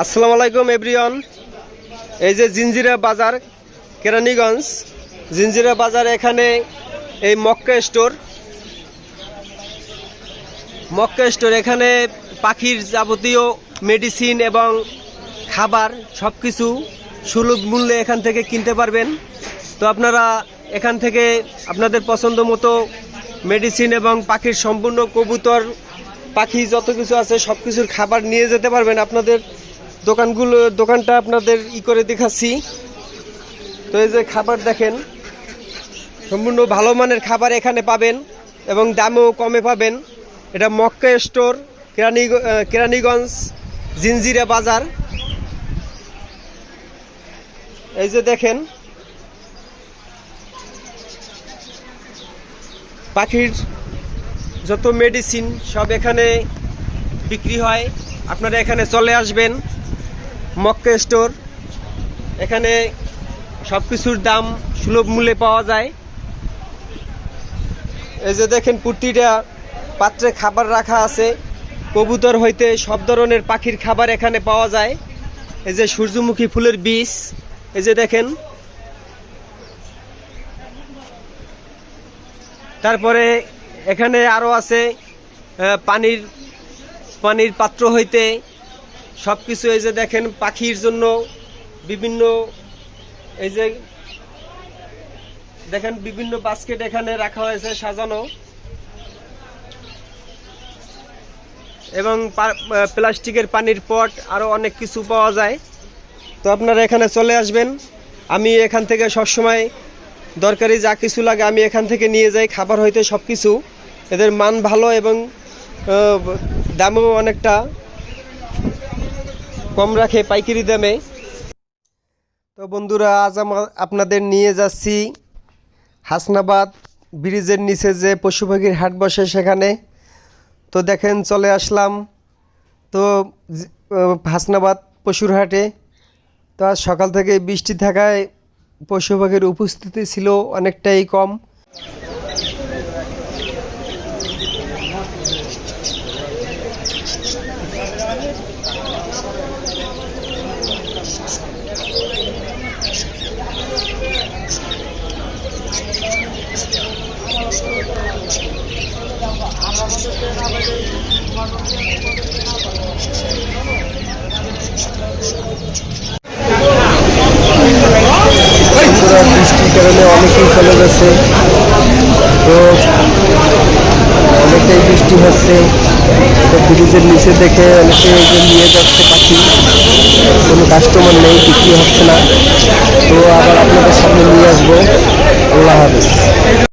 আসসালামু আলাইকুম এভরিওয়ান। এই যে জিঞ্জিরা বাজার কেরানীগঞ্জ জিঞ্জিরা বাজার, এখানে এই মক্কা স্টোর এখানে পাখির যাবতীয় মেডিসিন এবং খাবার সব কিছু সুলভ মূল্যে এখান থেকে কিনতে পারবেন। তো আপনারা এখান থেকে আপনাদের পছন্দ মতো মেডিসিন এবং পাখির সম্পূর্ণ কবুতর পাখি যত কিছু আছে সব কিছুর খাবার নিয়ে যেতে পারবেন। আপনাদের দোকানটা আপনাদের করে দেখাচ্ছি। তো এই যে খাবার দেখেন, সম্পূর্ণ ভালো মানের খাবার এখানে পাবেন এবং দামেও কমে পাবেন। এটা মক্কা স্টোর কেরানীগঞ্জ জিঞ্জিরা বাজার। এই যে দেখেন পাখির যত মেডিসিন সব এখানে বিক্রি হয়। আপনারা এখানে চলে আসবেন মক্কা স্টোর, এখানে সব কিছুর দাম সুলভ মূল্যে পাওয়া যায়। এই যে দেখেন প্রতিটা পাত্রে খাবার রাখা আছে, কবুতর হইতে সব ধরনের পাখির খাবার এখানে পাওয়া যায়। এই যে সূর্যমুখী ফুলের বীজ, এই যে দেখেন। তারপরে এখানে আরও আছে পানির পাত্র হইতে সব কিছু। এই যে দেখেন পাখির জন্য বিভিন্ন, এই যে দেখেন বিভিন্ন বাস্কেট এখানে রাখা হয়েছে সাজানো, এবং প্লাস্টিকের পানির পট আরও অনেক কিছু পাওয়া যায়। তো আপনারা এখানে চলে আসবেন। আমি এখান থেকে সবসময় দরকারি যা কিছু লাগে আমি এখান থেকে নিয়ে যাই, খাবার হইতে সব কিছু। এদের মান ভালো এবং দামও অনেকটা কম রাখে, পাইকারি দামে। তো বন্ধুরা, আজ আপনাদের নিয়ে যাচ্ছি হাসনাবাদ ব্রিজের নিচে যে পশু পাখির হাট বসে সেখানে। তো দেখেন চলে আসলাম তো হাসনাবাদ পশুর হাটে। তো আজ সকাল থেকে বৃষ্টি থাকায় পশু পাখির উপস্থিতি ছিল অনেকটাই কম। বৃষ্টির কারণে অনেকেই চলে গেছে, তো অনেকটাই বৃষ্টি হচ্ছে। তো ব্রিজের নিচে দেখে অনেকে নিয়ে যাচ্ছে পাখি, কোনো কাস্টমার নেই, বিক্রি হচ্ছে না। তো আবার আপনাদের সাথে